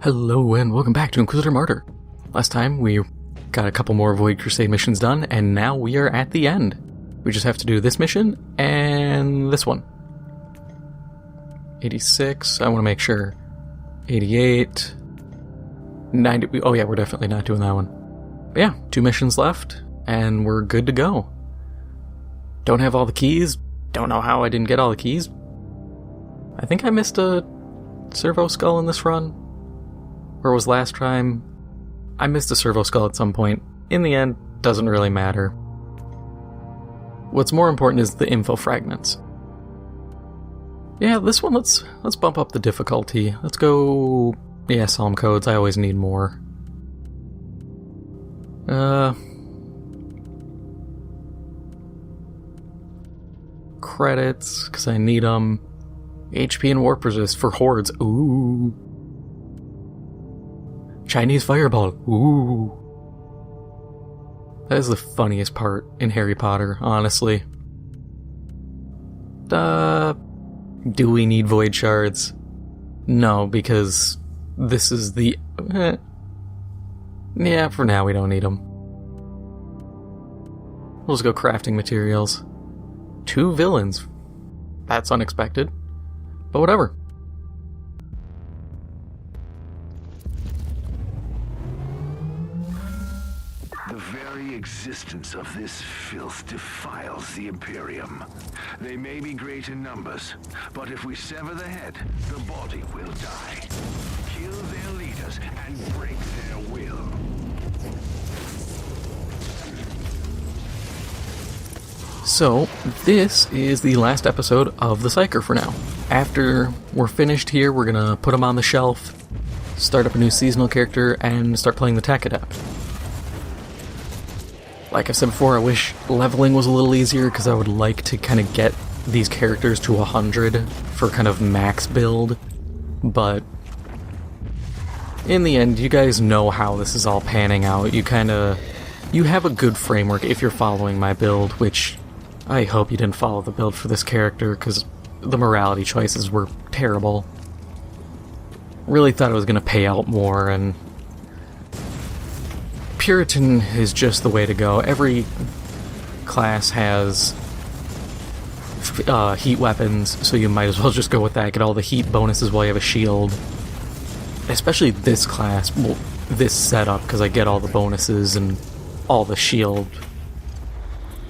Hello and welcome back to Inquisitor Martyr. Last time we got a couple more Void Crusade missions done, and now we are at the end. We just have to do this mission and this one. 86, I want to make sure. 88, 90, oh yeah, we're definitely not doing that one. But yeah, 2 missions left, and we're good to go. Don't have all the keys, don't know how I didn't get all the keys. I think I missed a servo skull in this run. Where was last time? I missed a servo skull at some point. In the end, doesn't really matter. What's more important is the info fragments. Yeah, this one, let's bump up the difficulty. Let's go... Yeah, Psalm codes, I always need more. Credits, because I need them. HP and warp resist for hordes. Ooh. Chinese fireball. Ooh. That is the funniest part in Harry Potter, honestly. Do we need void shards? No, because this is the... Yeah, for now we don't need them. We'll just go crafting materials. 2 villains. That's unexpected. But whatever. The very existence of this filth defiles the Imperium. They may be great in numbers, but if we sever the head, the body will die. Kill their leaders and break their will. So, this is the last episode of the Psyker for now. After we're finished here, we're gonna put them on the shelf, start up a new seasonal character, and start playing the Tech Adept. Like I said before, I wish leveling was a little easier, because I would like to kind of get these characters to 100 for kind of max build, but in the end, you guys know how this is all panning out. You have a good framework if you're following my build, which I hope you didn't follow the build for this character, because the morality choices were terrible. Really thought it was going to pay out more, and Puritan is just the way to go. Every class has heat weapons, so you might as well just go with that. Get all the heat bonuses while you have a shield. Especially this class, well, this setup, because I get all the bonuses and all the shield.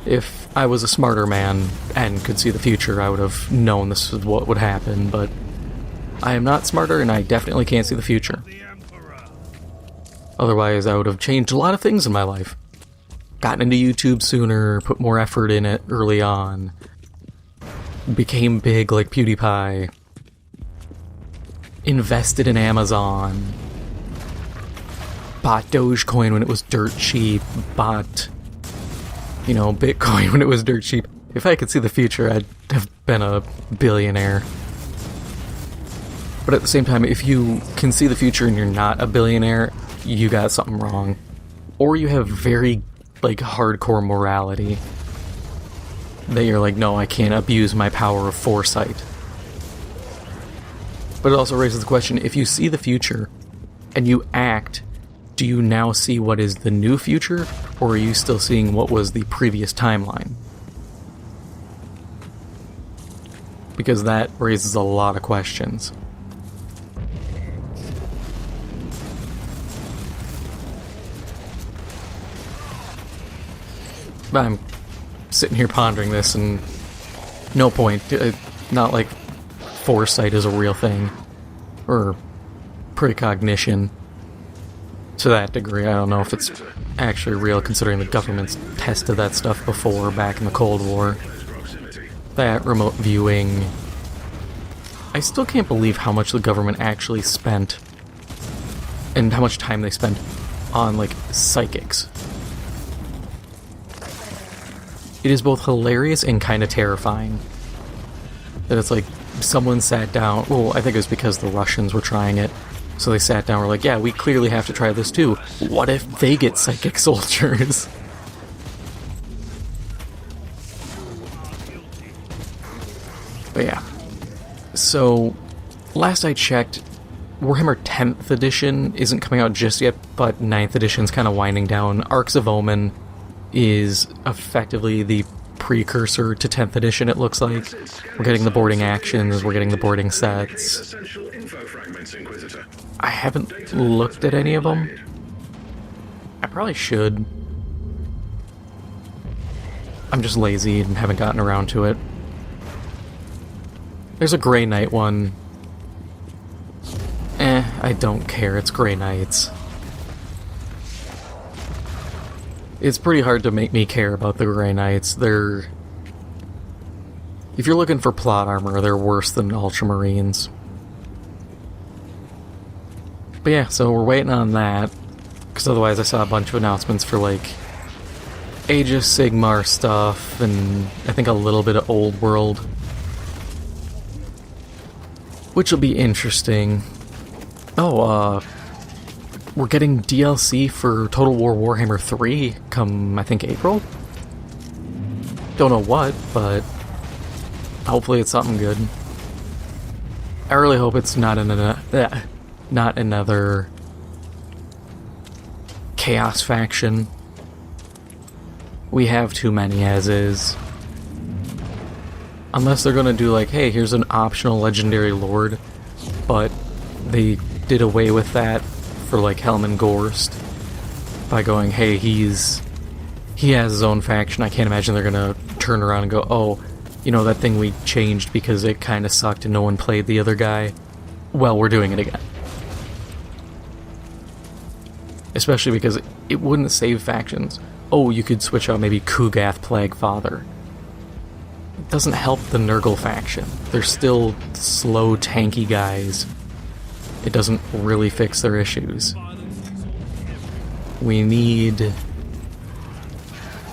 If I was a smarter man and could see the future, I would have known this is what would happen, but I am not smarter, and I definitely can't see the future. Otherwise, I would have changed a lot of things in my life. Gotten into YouTube sooner, put more effort in it early on. Became big like PewDiePie. Invested in Amazon. Bought Dogecoin when it was dirt cheap. Bought, Bitcoin when it was dirt cheap. If I could see the future, I'd have been a billionaire. But at the same time, if you can see the future and you're not a billionaire, you got something wrong. Or you have very, hardcore morality. That you're like, no, I can't abuse my power of foresight. But it also raises the question, if you see the future, and you act, do you now see what is the new future, or are you still seeing what was the previous timeline? Because that raises a lot of questions. I'm sitting here pondering this, and no point. Not like foresight is a real thing, or precognition to that degree. I don't know if it's actually real, considering the government's tested that stuff before, back in the Cold War. That remote viewing. I still can't believe how much the government actually spent, and how much time they spent on, psychics. It is both hilarious and kind of terrifying. That it's someone sat down, well, I think it was because the Russians were trying it, so they sat down and were like, yeah, we clearly have to try this too. What if they get psychic soldiers? But yeah. So, last I checked, Warhammer 10th edition isn't coming out just yet, but 9th edition's kind of winding down. Arcs of Omen is effectively the precursor to 10th edition, it looks like. We're getting the boarding actions, we're getting the boarding sets. I haven't looked at any of them. I probably should. I'm just lazy and haven't gotten around to it. There's a Grey Knight one. I don't care, it's Grey Knights. It's pretty hard to make me care about the Grey Knights. They're... If you're looking for plot armor, they're worse than Ultramarines. But yeah, so we're waiting on that. Because otherwise I saw a bunch of announcements for, like, Age of Sigmar stuff, and I think a little bit of Old World. Which will be interesting. Oh, we're getting DLC for Total War Warhammer 3 come, I think, April? Don't know what, but hopefully it's something good. I really hope it's not another Chaos faction. We have too many as is. Unless they're gonna do like, hey, here's an optional legendary lord, but they did away with that for like Helman Gorst by going, hey, he has his own faction. I can't imagine they're gonna turn around and go, oh, you know, that thing we changed because it kind of sucked and no one played the other guy. Well, we're doing it again. Especially because it wouldn't save factions. Oh, you could switch out maybe Kugath Plaguefather. It doesn't help the Nurgle faction. They're still slow, tanky guys. It doesn't really fix their issues. We need... I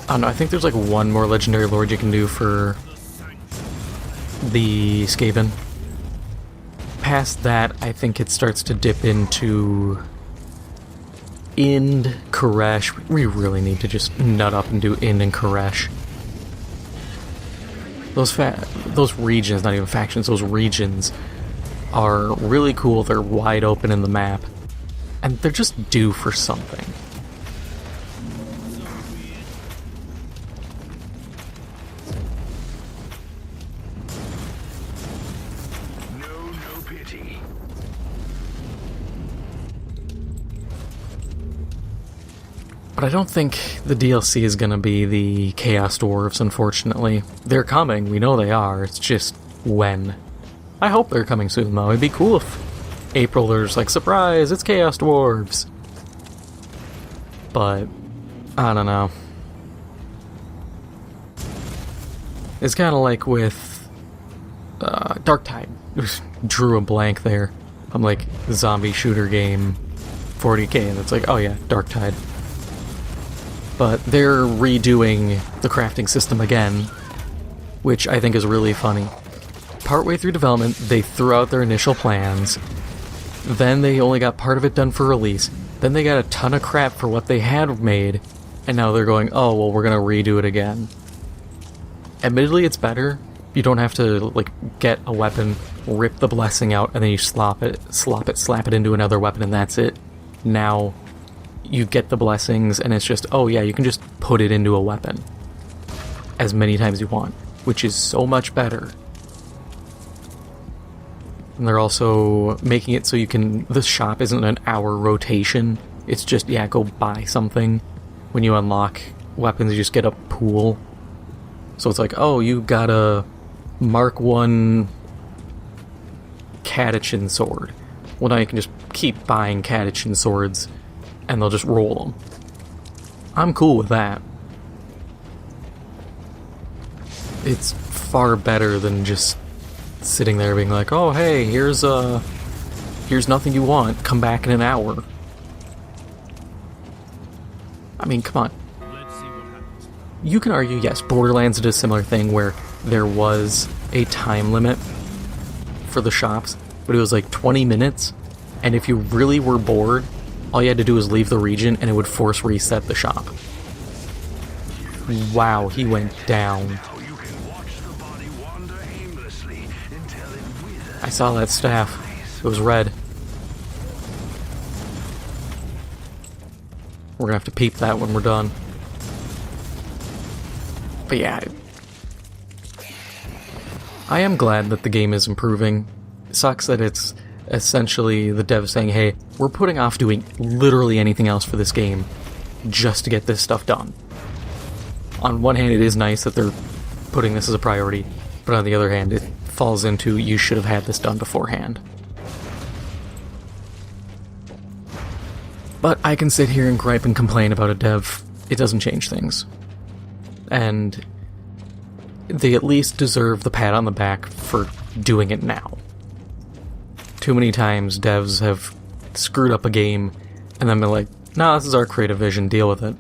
don't know, I think there's like one more Legendary Lord you can do for the Skaven. Past that, I think it starts to dip into Ind, Koresh. We really need to just nut up and do Ind and Koresh. Those regions, not even factions, those regions are really cool. They're wide open in the map. And they're just due for something. No pity. But I don't think the DLC is gonna be the Chaos Dwarves, unfortunately. They're coming, we know they are, it's just when. I hope they're coming soon, though. It'd be cool if April there's like, surprise, it's Chaos Dwarves. But, I don't know. It's kind of like with Darktide. Drew a blank there. I'm like, zombie shooter game 40K, and it's like, oh yeah, Darktide. But they're redoing the crafting system again, which I think is really funny. Partway through development, they threw out their initial plans, then they only got part of it done for release, then they got a ton of crap for what they had made, and now they're going, oh, well, we're gonna redo it again. Admittedly, it's better. You don't have to, like, get a weapon, rip the blessing out, and then you slap it into another weapon, and that's it. Now, you get the blessings, and it's just, oh yeah, you can just put it into a weapon as many times as you want, which is so much better. And they're also making it so you can, the shop isn't an hour rotation, it's just, yeah, go buy something. When you unlock weapons, you just get a pool. So it's like, oh, you got a Mark 1 Catachin sword. Well, now you can just keep buying Catachin swords, and they'll just roll them. I'm cool with that. It's far better than just sitting there being like, oh hey, here's nothing you want, come back in an hour. I mean, come on. You can argue, yes, Borderlands did a similar thing where there was a time limit for the shops, but it was like 20 minutes, and if you really were bored, all you had to do was leave the region and it would force reset the shop. Wow, he went down. I saw that staff. It was red. We're gonna have to peep that when we're done. But yeah, I am glad that the game is improving. It sucks that it's essentially the devs saying, hey, we're putting off doing literally anything else for this game just to get this stuff done. On one hand, it is nice that they're putting this as a priority, but on the other hand, it falls into you should have had this done beforehand. But I can sit here and gripe and complain about a dev. It doesn't change things. And they at least deserve the pat on the back for doing it now. Too many times devs have screwed up a game and then been like, nah, this is our creative vision, deal with it.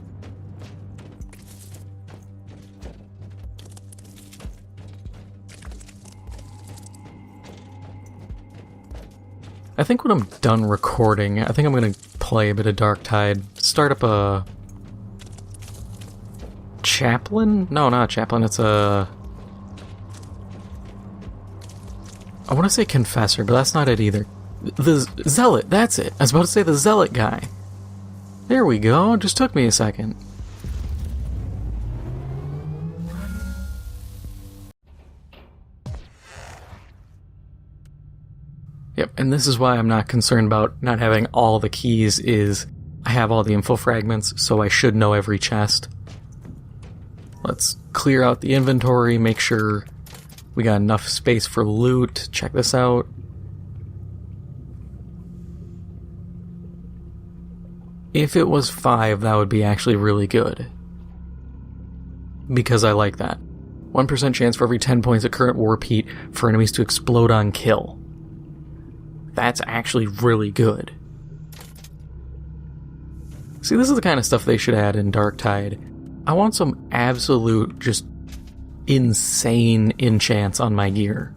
I think when I'm done recording, I think I'm going to play a bit of Darktide, start up a Chaplain? No, not Chaplain, it's a... I want to say Confessor, but that's not it either. The Zealot, that's it. I was about to say the Zealot guy. There we go, it just took me a second. Yep, and this is why I'm not concerned about not having all the keys, is I have all the info fragments, so I should know every chest. Let's clear out the inventory, make sure we got enough space for loot. Check this out. If it was 5, that would be actually really good. Because I like that. 1% chance for every 10 points of current warp heat for enemies to explode on kill. That's actually really good. See, this is the kind of stuff they should add in Darktide. I want some absolute, just insane enchants on my gear.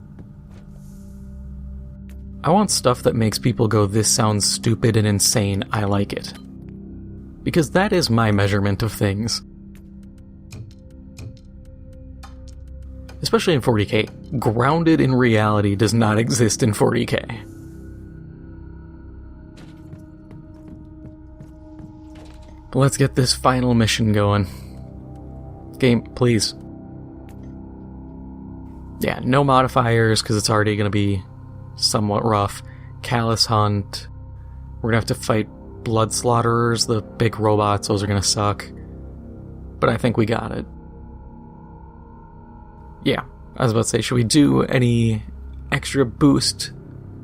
I want stuff that makes people go, this sounds stupid and insane, I like it. Because that is my measurement of things. Especially in 40k. Grounded in reality does not exist in 40k. But let's get this final mission going. Game, please. Yeah, no modifiers, because it's already going to be somewhat rough. Callous Hunt. We're going to have to fight Blood Slaughterers, the big robots. Those are going to suck. But I think we got it. Yeah, I was about to say, should we do any extra boost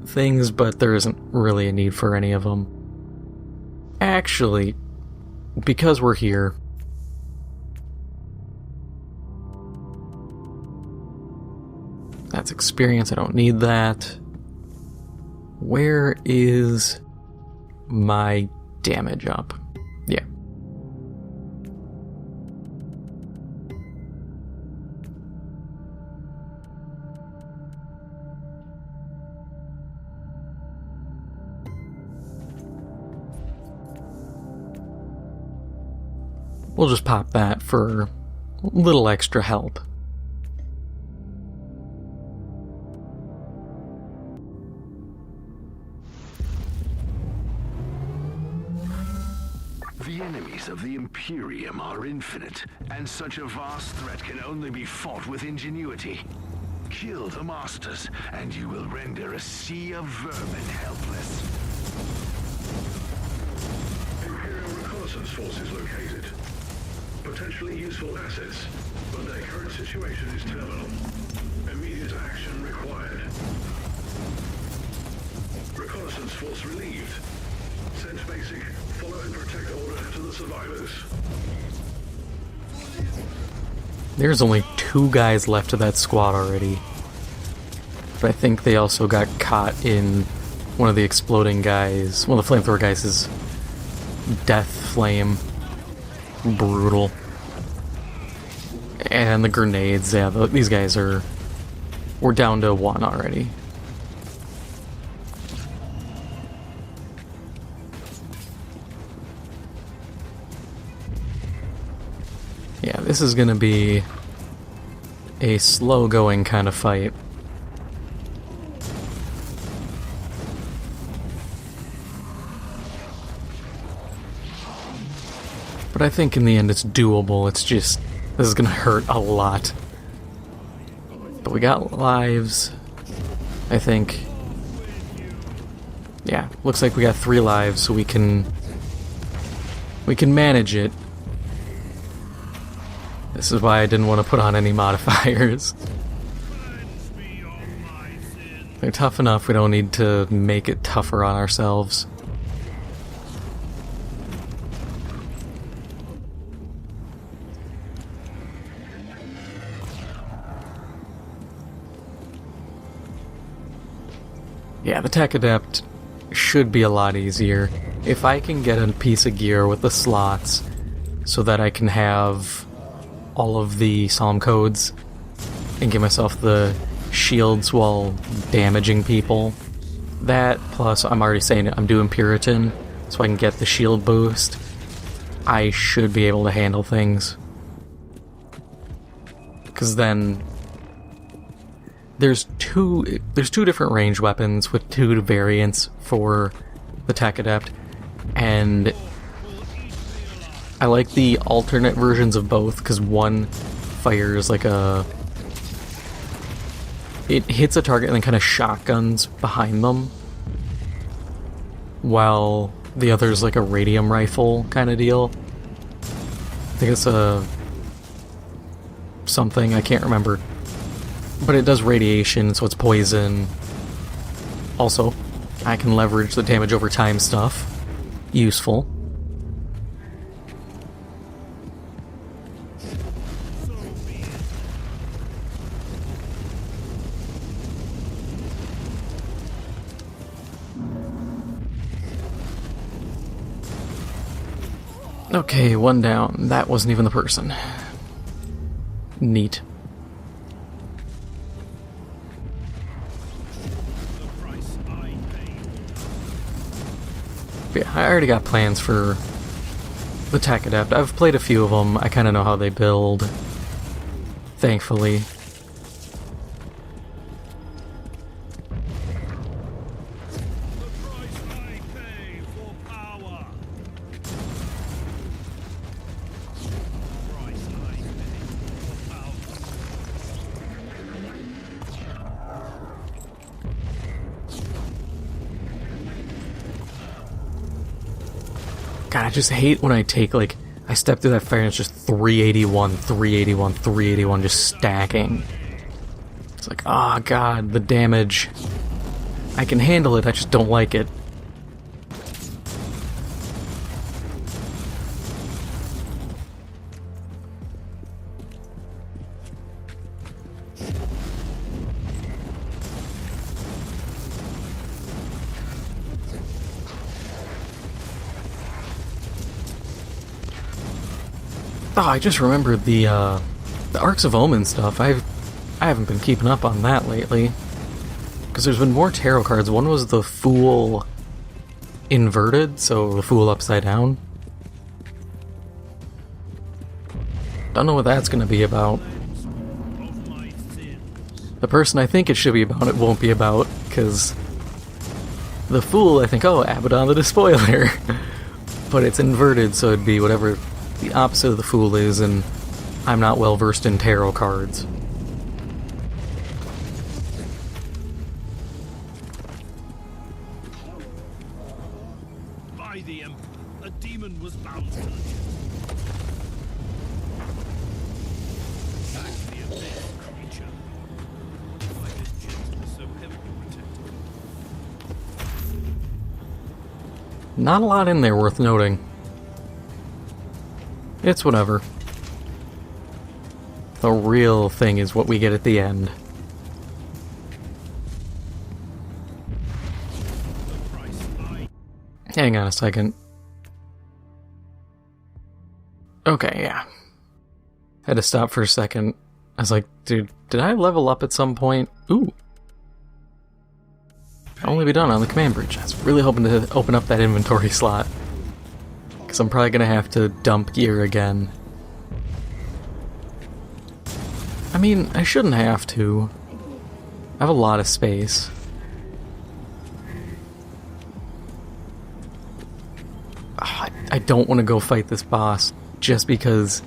things? But there isn't really a need for any of them. Actually, because we're here... That's experience, I don't need that. Where is my damage up? Yeah. We'll just pop that for a little extra help. The enemies of the Imperium are infinite, and such a vast threat can only be fought with ingenuity. Kill the Masters, and you will render a sea of vermin helpless. Imperial reconnaissance forces located. Potentially useful assets, but their current situation is terminal. Immediate action required. Reconnaissance force relieved. Send basic. Follow and protect order to the survivors. There's only 2 guys left of that squad already. But I think they also got caught in one of the exploding guys. One of the flamethrower guys' death flame. Brutal. And the grenades, yeah, these guys are... We're down to 1 already. Yeah, this is gonna be a slow-going kind of fight. But I think in the end it's doable. It's just, this is gonna hurt a lot. But we got lives, I think. Yeah, looks like we got 3 lives, so we can manage it. This is why I didn't want to put on any modifiers. They're tough enough, we don't need to make it tougher on ourselves. Yeah, the Tech Adept should be a lot easier. If I can get a piece of gear with the slots so that I can have all of the Psalm codes and give myself the shields while damaging people, that plus I'm already saying I'm doing Puritan so I can get the shield boost, I should be able to handle things. Because then there's two different range weapons with 2 variants for the Tech Adept, and I like the alternate versions of both because one fires like it hits a target and then kind of shotguns behind them, while the other is like a radium rifle kind of deal. I think it's something, I can't remember. But it does radiation, so it's poison. Also, I can leverage the damage over time stuff. Useful. Okay, 1 down. That wasn't even the person. Neat. Yeah, I already got plans for the Tech Adept. I've played a few of them. I kind of know how they build, thankfully. God, I just hate when I take, like, I step through that fire and it's just 381, 381, 381, just stacking. It's like, oh god, the damage. I can handle it, I just don't like it. Oh, I just remembered the Arcs of Omen stuff. I haven't been keeping up on that lately. Because there's been more tarot cards. One was the Fool inverted, so the Fool upside down. Don't know what that's going to be about. The person I think it should be about, it won't be about, because the Fool, I think, oh, Abaddon the Despoiler. But it's inverted, so it'd be whatever the opposite of the Fool is, and I'm not well versed in tarot cards. By the Emperor, a demon was bound to the back the abyss creature. Why this gentleman so heavily protected? Not a lot in there worth noting. It's whatever. The real thing is what we get at the end. Hang on a second. Okay, yeah. Had to stop for a second. I was like, dude, did I level up at some point? Ooh. Only be done on the command bridge. I was really hoping to open up that inventory slot. Because I'm probably going to have to dump gear again. I mean, I shouldn't have to. I have a lot of space. I don't want to go fight this boss. just because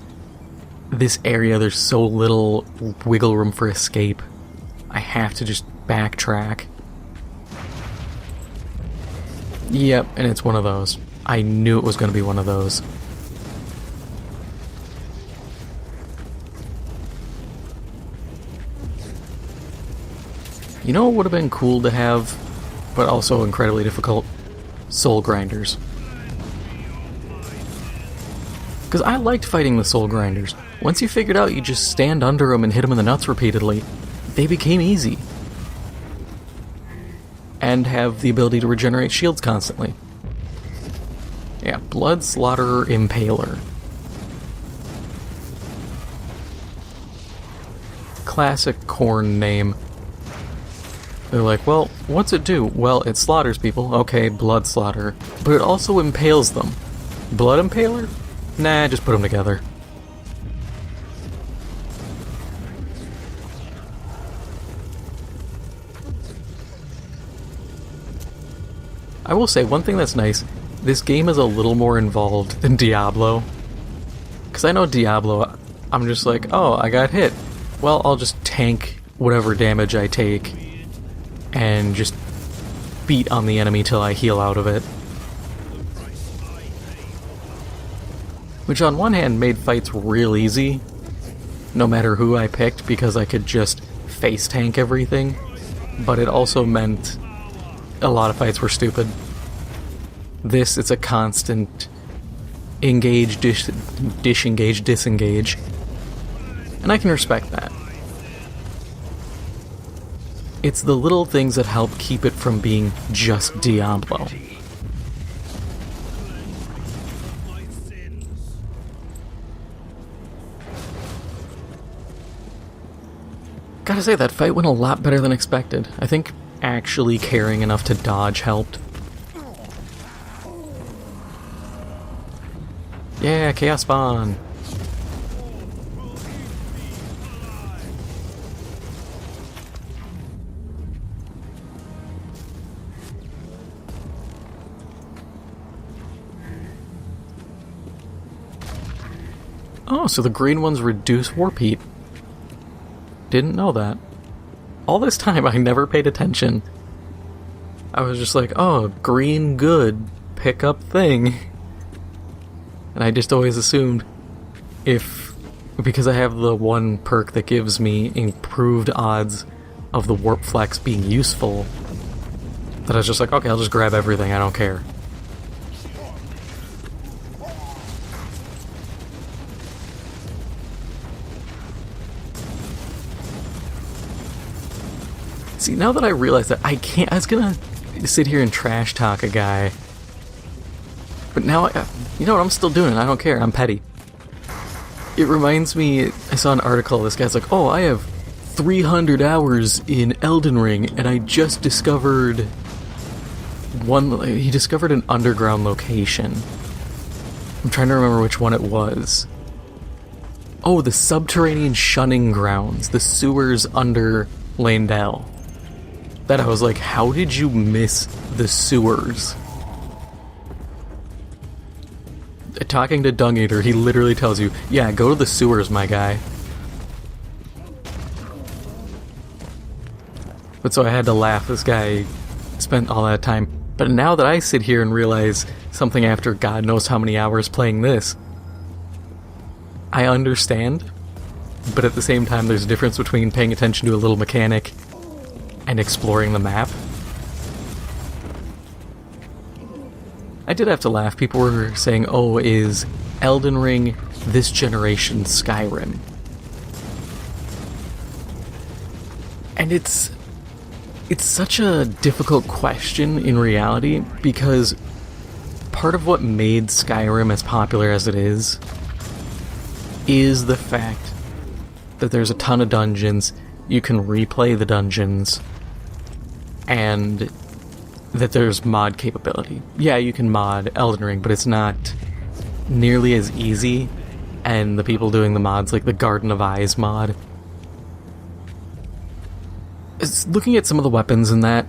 this area, there's so little wiggle room for escape. I have to just backtrack. Yep, and it's one of those. I knew it was going to be one of those. You know what would have been cool to have, but also incredibly difficult? Soul grinders. Because I liked fighting the soul grinders. Once you figured out you just stand under them and hit them in the nuts repeatedly, they became easy. And have the ability to regenerate shields constantly. Yeah, Blood Slaughterer Impaler. Classic Khorne name. They're like, well, what's it do? Well, it slaughters people. Okay, Blood Slaughter. But it also impales them. Blood Impaler? Nah, just put them together. I will say, one thing that's nice, this game is a little more involved than Diablo. Because I know Diablo, I'm just like, oh, I got hit. Well, I'll just tank whatever damage I take and just beat on the enemy till I heal out of it. Which on one hand made fights real easy, no matter who I picked, because I could just face tank everything, but it also meant a lot of fights were stupid. This, it's a constant engage, disengage, disengage, and I can respect that. It's the little things that help keep it from being just Diablo. Gotta say, that fight went a lot better than expected. I think actually caring enough to dodge helped. Yeah, Chaos Spawn! Oh, so the green ones reduce warp heat. Didn't know that. All this time I never paid attention. I was just like, oh, green good, pick up thing. And I just always assumed because I have the one perk that gives me improved odds of the warp flex being useful, that I was just like, okay, I'll just grab everything, I don't care. See, now that I realize that I was gonna sit here and trash talk a guy, but now, you know what, I'm still doing it, I don't care, I'm petty. It reminds me, I saw an article, this guy's like, oh, I have 300 hours in Elden Ring, and I just discovered he discovered an underground location. I'm trying to remember which one it was. Oh, the subterranean shunning grounds, the sewers under Landell. That I was like, how did you miss the sewers? Talking to Dung Eater, he literally tells you, yeah, go to the sewers, my guy. But so I had to laugh, this guy spent all that time. But now that I sit here and realize something after God knows how many hours playing this, I understand, but at the same time there's a difference between paying attention to a little mechanic and exploring the map. I did have to laugh. People were saying, oh, is Elden Ring this generation Skyrim? And it's such a difficult question in reality, because part of what made Skyrim as popular as it is the fact that there's a ton of dungeons, you can replay the dungeons, and that there's mod capability. Yeah, you can mod Elden Ring, but it's not nearly as easy, and the people doing the mods, like the Garden of Eyes mod, looking at some of the weapons in that,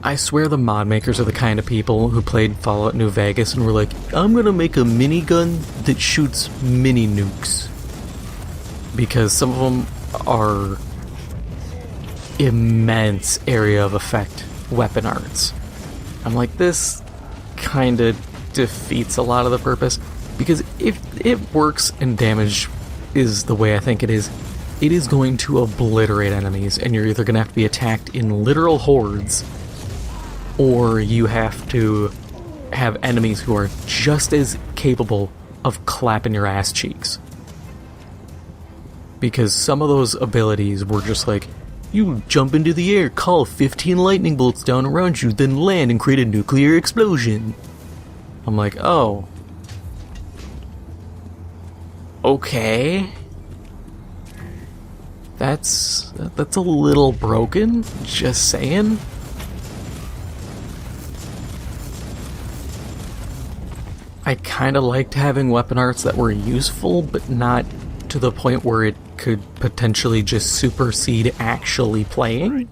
I swear the mod makers are the kind of people who played Fallout New Vegas and were like, I'm gonna make a minigun that shoots mini nukes. Because some of them are immense area of effect weapon arts. I'm like, this kinda defeats a lot of the purpose. Because if it works and damage is the way I think it is going to obliterate enemies, and you're either gonna have to be attacked in literal hordes, or you have to have enemies who are just as capable of clapping your ass cheeks. Because some of those abilities were just like, you jump into the air, call 15 lightning bolts down around you, then land and create a nuclear explosion. I'm like, oh. Okay. That's a little broken, just saying. I kinda liked having weapon arts that were useful, but not to the point where it could potentially just supersede actually playing.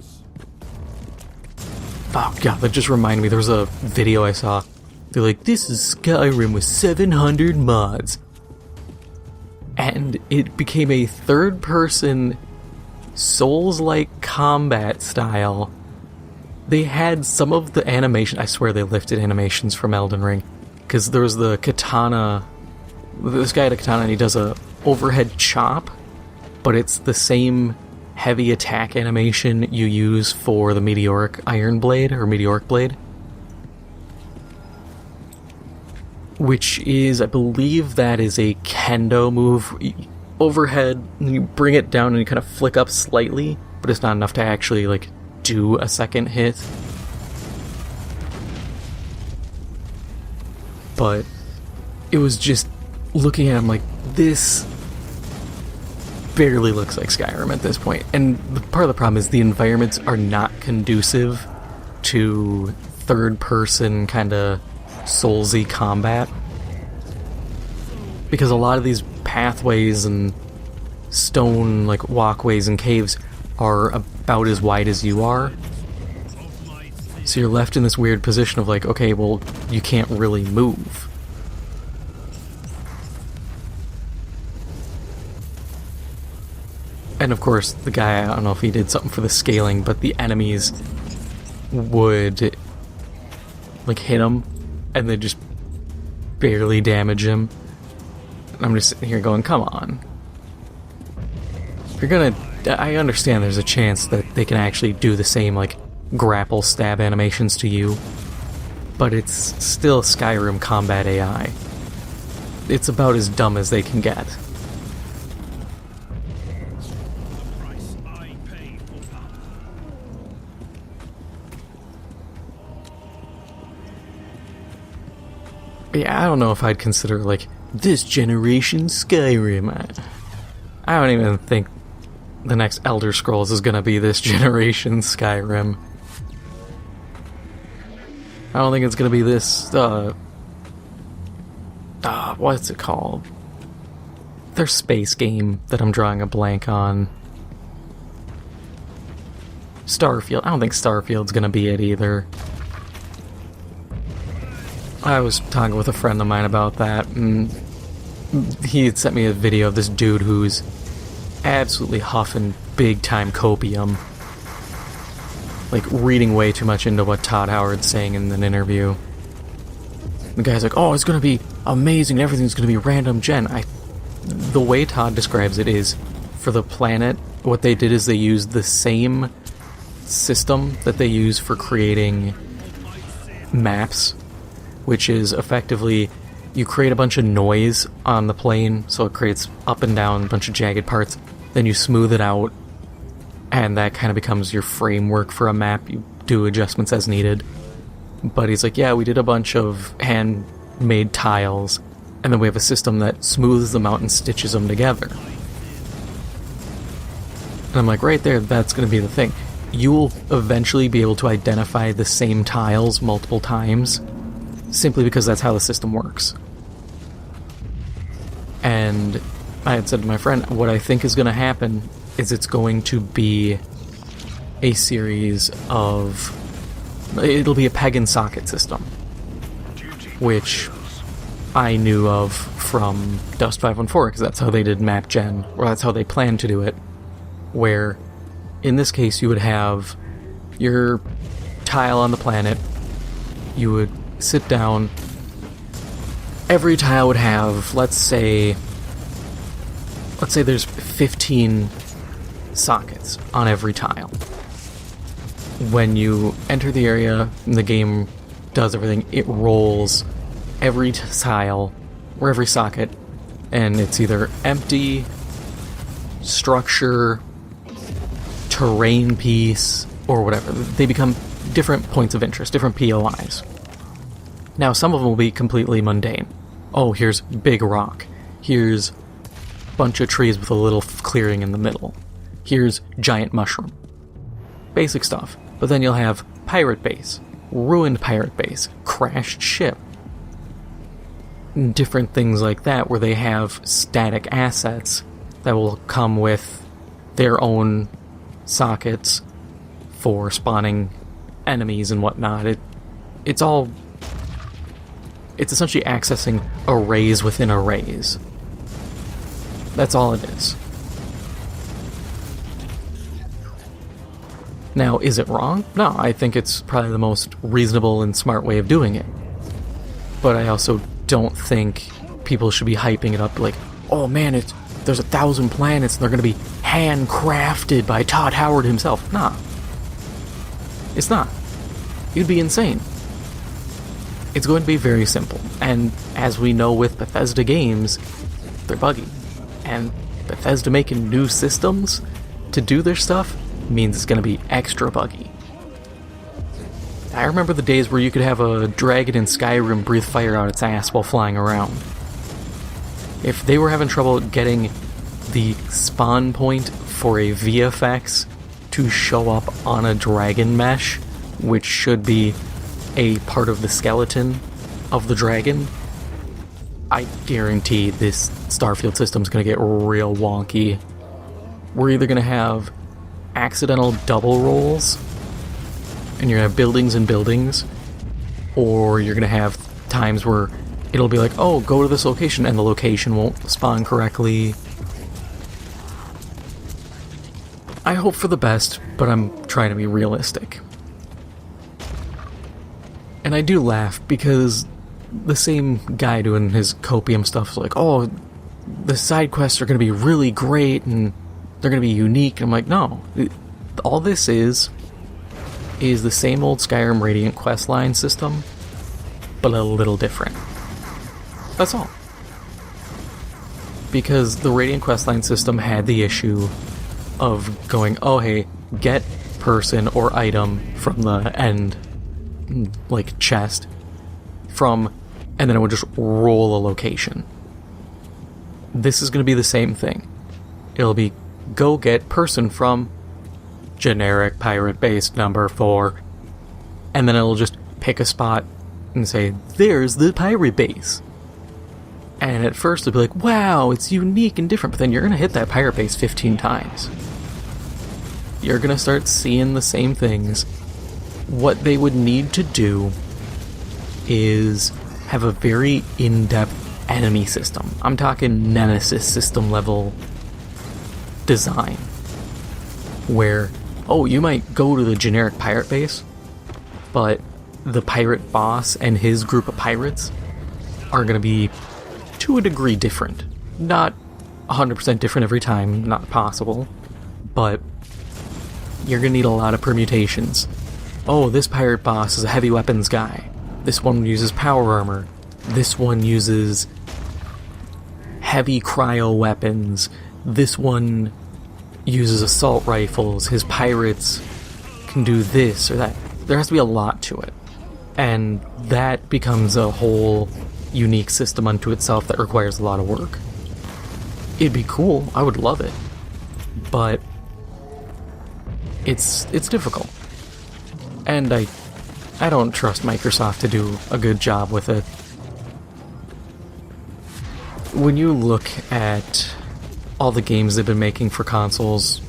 Oh god, that just reminded me, there was a video I saw. They're like, this is Skyrim with 700 mods. And it became a third-person, Souls-like combat style. They had some of the animation, I swear they lifted animations from Elden Ring. Because there was the katana, this guy had a katana and he does a overhead chop, but it's the same heavy attack animation you use for the meteoric iron blade, or meteoric blade. Which is, I believe that is a kendo move. Overhead, and you bring it down and you kind of flick up slightly, but it's not enough to actually, like, do a second hit. But it was just looking at him like, this barely looks like Skyrim at this point. And part of the problem is the environments are not conducive to third-person kind of Soulsy combat. Because a lot of these pathways and stone, like, walkways and caves are about as wide as you are. So you're left in this weird position of like, okay, well, you can't really move. And of course, the guy, I don't know if he did something for the scaling, but the enemies would, like, hit him, and they just barely damage him. And I'm just sitting here going, come on. If you're gonna... I understand there's a chance that they can actually do the same, like, grapple stab animations to you, but it's still Skyrim combat AI. It's about as dumb as they can get. Yeah, I don't know if I'd consider, like, this generation Skyrim. I don't even think the next Elder Scrolls is gonna be this generation Skyrim. I don't think it's gonna be this, what's it called? Their space game that I'm drawing a blank on. Starfield. I don't think Starfield's gonna be it either. I was talking with a friend of mine about that, and he had sent me a video of this dude who's absolutely huffing big-time copium. Like, reading way too much into what Todd Howard's saying in an interview. The guy's like, oh, it's gonna be amazing, everything's gonna be random gen. The way Todd describes it is, for the planet, what they did is they used the same system that they use for creating maps, which is effectively, you create a bunch of noise on the plane, so it creates up and down a bunch of jagged parts, then you smooth it out, and that kind of becomes your framework for a map. You do adjustments as needed. But he's like, yeah, we did a bunch of handmade tiles, and then we have a system that smooths them out and stitches them together. And I'm like, right there, that's going to be the thing. You'll eventually be able to identify the same tiles multiple times, simply because that's how the system works. And I had said to my friend, what I think is going to happen is it's going to be a series of It'll be a peg and socket system, which I knew of from Dust 514, because that's how they did map gen, or that's how they planned to do it, where in this case you would have your tile on the planet, you would sit down, every tile would have, let's say there's 15 sockets on every tile. When you enter the area and the game does everything, it rolls every tile or every socket, and it's either empty, structure, terrain piece, or whatever. They become different points of interest, different POIs. Now, some of them will be completely mundane. Oh, here's big rock. Here's bunch of trees with a little clearing in the middle. Here's giant mushroom. Basic stuff. But then you'll have pirate base, ruined pirate base, crashed ship. Different things like that where they have static assets that will come with their own sockets for spawning enemies and whatnot. It's essentially accessing arrays within arrays. That's all it is. Now, is it wrong? No, I think it's probably the most reasonable and smart way of doing it. But I also don't think people should be hyping it up like, oh man, there's 1,000 planets and they're going to be handcrafted by Todd Howard himself. Nah. It's not. You'd be insane. It's going to be very simple. And as we know with Bethesda games, they're buggy. And Bethesda making new systems to do their stuff means it's going to be extra buggy. I remember the days where you could have a dragon in Skyrim breathe fire out its ass while flying around. If they were having trouble getting the spawn point for a VFX to show up on a dragon mesh, which should be a part of the skeleton of the dragon, I guarantee this Starfield system's going to get real wonky. We're either going to have accidental double rolls, and you're going to have buildings and buildings, or you're going to have times where it'll be like, oh, go to this location, and the location won't spawn correctly. I hope for the best, but I'm trying to be realistic. And I do laugh because the same guy doing his copium stuff is like, oh, the side quests are going to be really great and they're going to be unique. And I'm like, no. All this is the same old Skyrim Radiant questline system, but a little different. That's all. Because the Radiant questline system had the issue of going, oh hey, get person or item from the end, like chest, and then it would just roll a location. This is going to be the same thing. It'll be go get person from generic pirate base number 4, and then it'll just pick a spot and say, there's the pirate base. And at first it'll be like, wow, it's unique and different, but then you're going to hit that pirate base 15 times. You're going to start seeing the same things. What they would need to do is have a very in-depth enemy system. I'm talking Nemesis system level design. Where, oh, you might go to the generic pirate base, but the pirate boss and his group of pirates are going to be, to a degree, different. Not 100% different every time, not possible, but you're going to need a lot of permutations. Oh, this pirate boss is a heavy weapons guy. This one uses power armor. This one uses heavy cryo weapons. This one uses assault rifles. His pirates can do this or that. There has to be a lot to it. And that becomes a whole unique system unto itself that requires a lot of work. It'd be cool. I would love it. But it's difficult. And I don't trust Microsoft to do a good job with it. When you look at all the games they've been making for consoles,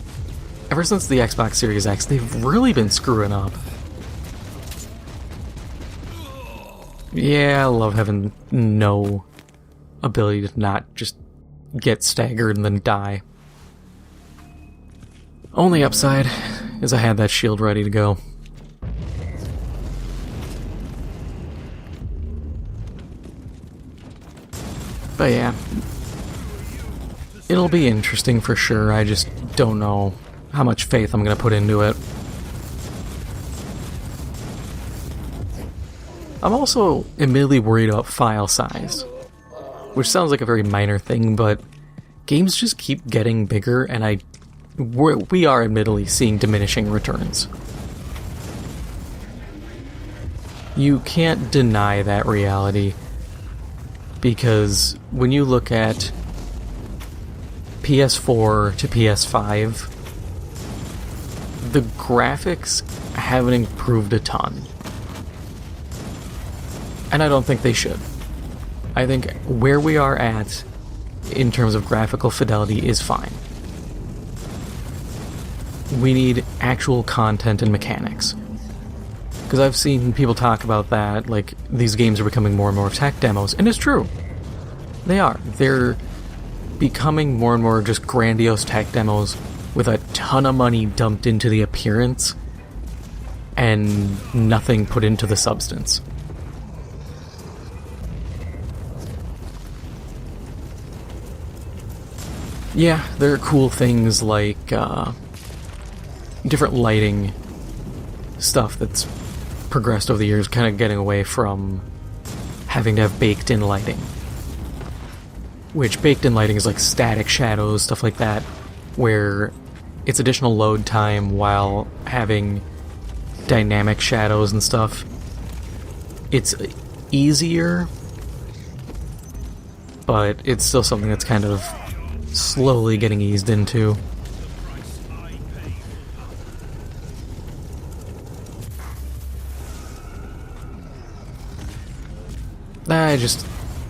ever since the Xbox Series X, they've really been screwing up. Yeah, I love having no ability to not just get staggered and then die. Only upside is I had that shield ready to go. But yeah, it'll be interesting for sure. I just don't know how much faith I'm going to put into it. I'm also admittedly worried about file size, which sounds like a very minor thing, but games just keep getting bigger, and we are admittedly seeing diminishing returns. You can't deny that reality, because when you look at PS4 to PS5, the graphics haven't improved a ton. And I don't think they should. I think where we are at in terms of graphical fidelity is fine. We need actual content and mechanics. Because I've seen people talk about that, like, these games are becoming more and more tech demos, and it's true. They are. They're becoming more and more just grandiose tech demos with a ton of money dumped into the appearance and nothing put into the substance. Yeah, there are cool things like different lighting stuff that's progressed over the years, kind of getting away from having to have baked-in lighting. Which baked-in lighting is like static shadows, stuff like that, where it's additional load time while having dynamic shadows and stuff. It's easier, but it's still something that's kind of slowly getting eased into.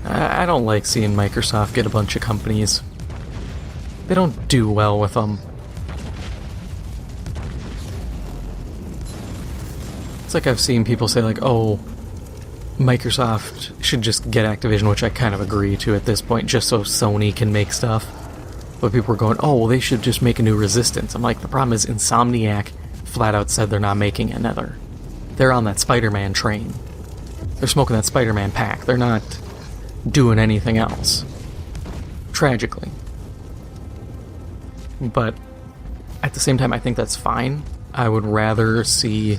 I don't like seeing Microsoft get a bunch of companies. They don't do well with them. It's like I've seen people say like, oh, Microsoft should just get Activision, which I kind of agree to at this point, just so Sony can make stuff. But people were going, oh, well, they should just make a new Resistance. I'm like, the problem is Insomniac flat out said they're not making another. They're on that Spider-Man train. They're smoking that Spider-Man pack. They're not doing anything else. Tragically. But at the same time, I think that's fine. I would rather see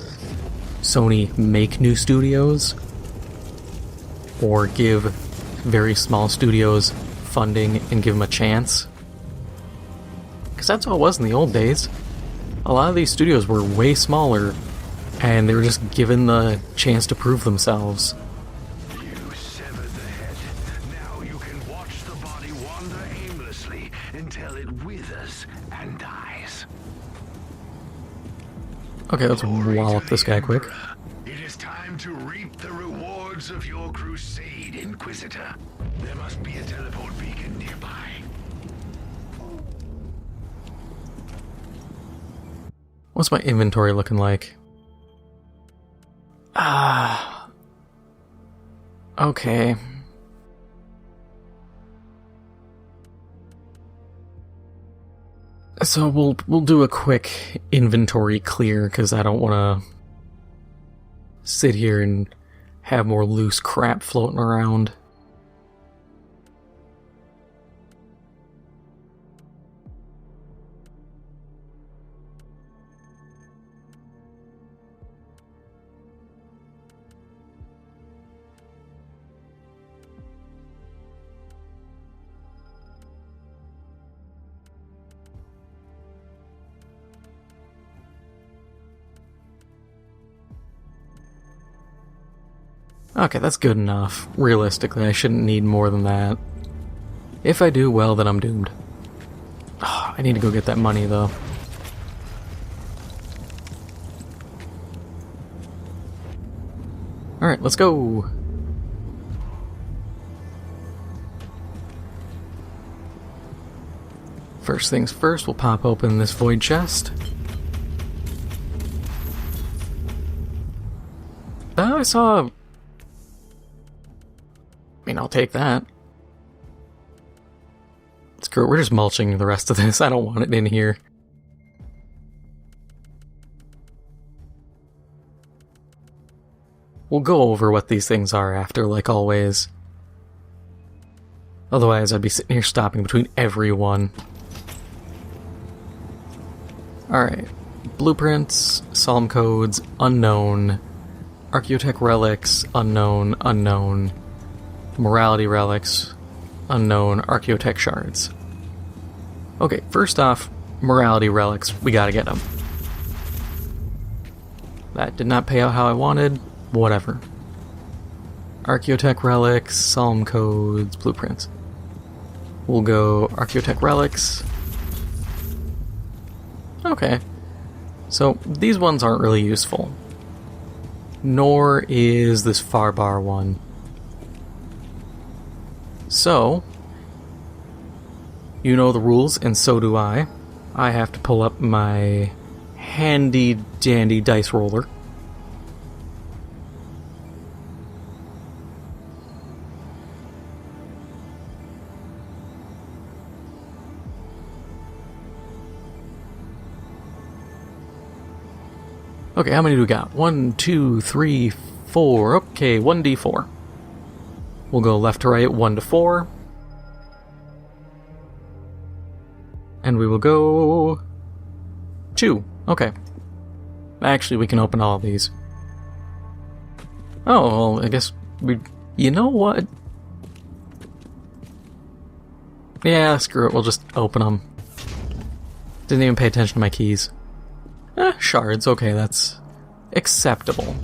Sony make new studios or give very small studios funding and give them a chance. Because that's how it was in the old days. A lot of these studios were way smaller, and they were just given the chance to prove themselves. You severed the head. Now you can watch the body wander aimlessly until it withers and dies. Okay, let's wallop this guy quick. It is time to reap the rewards of your crusade, Inquisitor. There must be a teleport beacon nearby. What's my inventory looking like? Okay. So we'll do a quick inventory clear, because I don't want to sit here and have more loose crap floating around. Okay, that's good enough. Realistically, I shouldn't need more than that. If I do, well, then I'm doomed. Oh, I need to go get that money, though. Alright, let's go! First things first, we'll pop open this void chest. I saw mean, I'll take that. Screw it, we're just mulching the rest of this. I don't want it in here. We'll go over what these things are after, like always. Otherwise, I'd be sitting here stopping between every one. Alright. Blueprints, Psalm codes, unknown. Archaeotech relics, unknown, unknown. Morality relics, unknown. Archaeotech shards. Okay, first off, morality relics, we gotta get them. That did not pay out how I wanted. Whatever. Archaeotech relics, Psalm codes, blueprints. We'll go Archaeotech relics. Okay. So, these ones aren't really useful. Nor is this Farbar one. So, you know the rules, and so do I. I have to pull up my handy-dandy dice roller. Okay, how many do we got? 1, 2, 3, 4. Okay, 1d4. We'll go left to right, 1 to 4. And we will go 2. Okay. Actually, we can open all of these. Oh, well, I guess we... You know what? Yeah, screw it. We'll just open them. Didn't even pay attention to my keys. Shards. Okay, that's acceptable.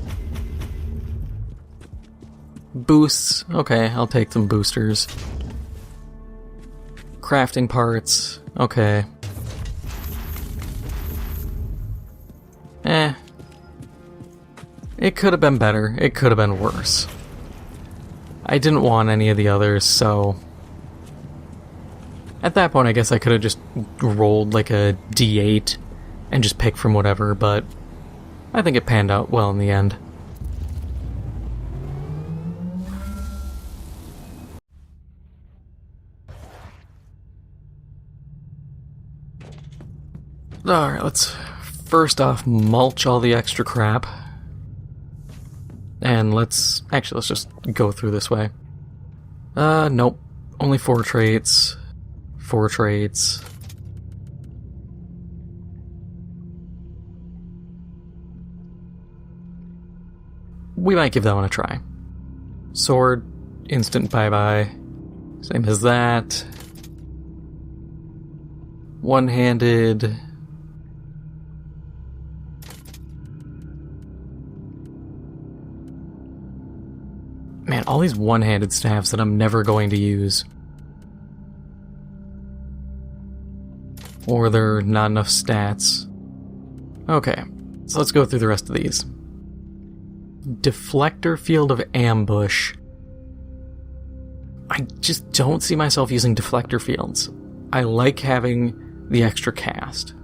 Boosts. Okay, I'll take some boosters. Crafting parts. Okay. It could have been better. It could have been worse. I didn't want any of the others, so... At that point, I guess I could have just rolled like a D8 and just pick from whatever, but I think it panned out well in the end. Alright, let's first off mulch all the extra crap. And let's just go through this way. Nope. Only 4 traits. 4 traits. We might give that one a try. Sword, instant bye-bye. Same as that. One-handed. Man, all these one-handed staffs that I'm never going to use. Or they're not enough stats. Okay, so let's go through the rest of these. Deflector Field of Ambush. I just don't see myself using deflector fields. I like having the extra cast.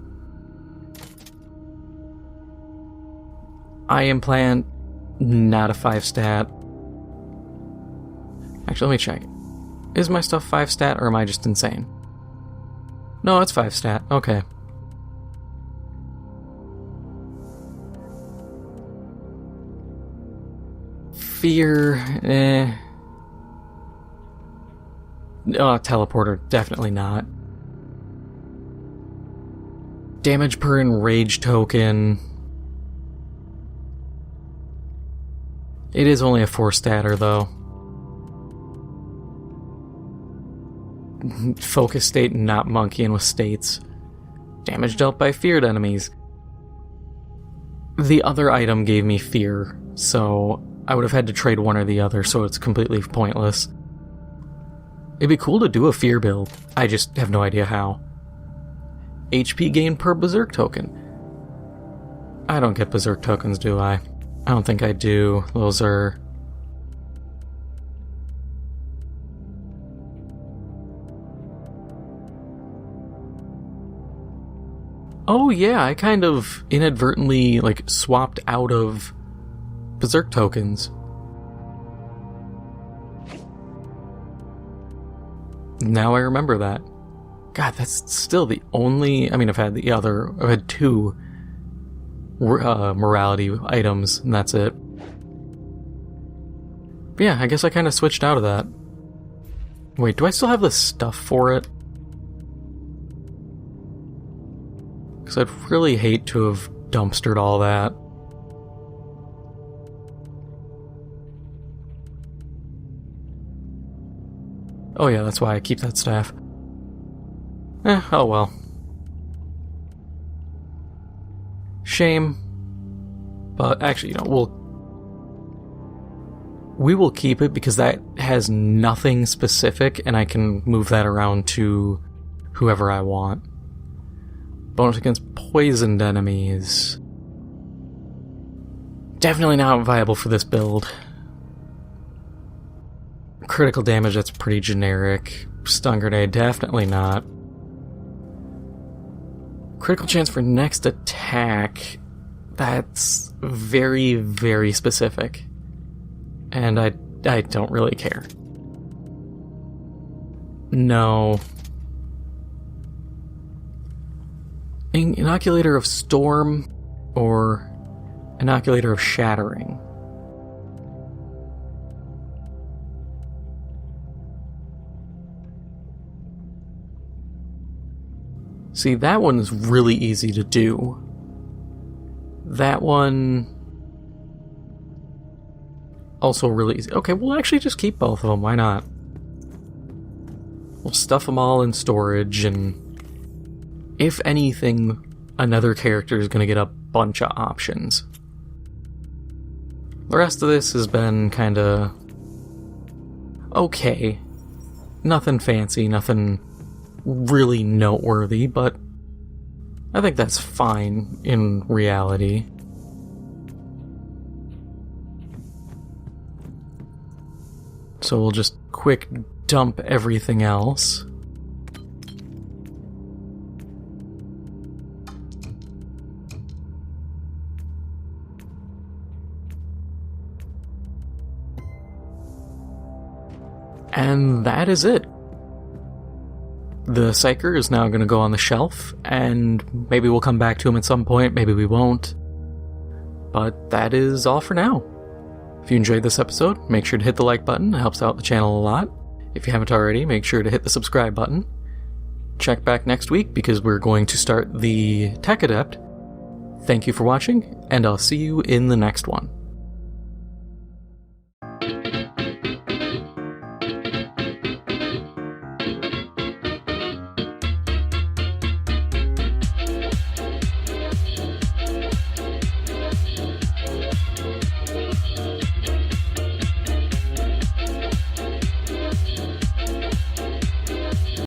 I implant, not a 5 stat. Actually, let me check. Is my stuff 5 stat or am I just insane? No, it's 5 stat. Okay. Fear, teleporter, definitely not. Damage per enraged token. It is only a 4 statter though. Focus state, not monkeying with states. Damage dealt by feared enemies. The other item gave me fear, so I would have had to trade one or the other, so it's completely pointless. It'd be cool to do a fear build. I just have no idea how. HP gain per berserk token. I don't get berserk tokens, do I? I don't think I do. Those are... Oh yeah, I kind of inadvertently, swapped out of berserk tokens. Now I remember that. God, that's still the only... I mean, I've had 2 morality items, and that's it. But yeah, I guess I kind of switched out of that. Wait, do I still have the stuff for it? Because I'd really hate to have dumpstered all that. Oh yeah, that's why I keep that staff. Oh well. Shame. But actually, we will keep it because that has nothing specific and I can move that around to whoever I want. Bonus against poisoned enemies. Definitely not viable for this build. Critical damage, that's pretty generic. Stun grenade, definitely not. Critical chance for next attack, that's very, very specific. And I don't really care. No. Inoculator of Storm or Inoculator of Shattering. See, that one's really easy to do. That one... also really easy. Okay, we'll actually just keep both of them. Why not? We'll stuff them all in storage, and... if anything, another character is going to get a bunch of options. The rest of this has been kinda... okay. Nothing fancy, nothing really noteworthy, but I think that's fine in reality. So we'll just quick dump everything else. And that is it. The psyker is now going to go on the shelf, and maybe we'll come back to him at some point, maybe we won't. But that is all for now. If you enjoyed this episode, make sure to hit the like button, it helps out the channel a lot. If you haven't already, make sure to hit the subscribe button. Check back next week because we're going to start the Tech Adept. Thank you for watching, and I'll see you in the next one.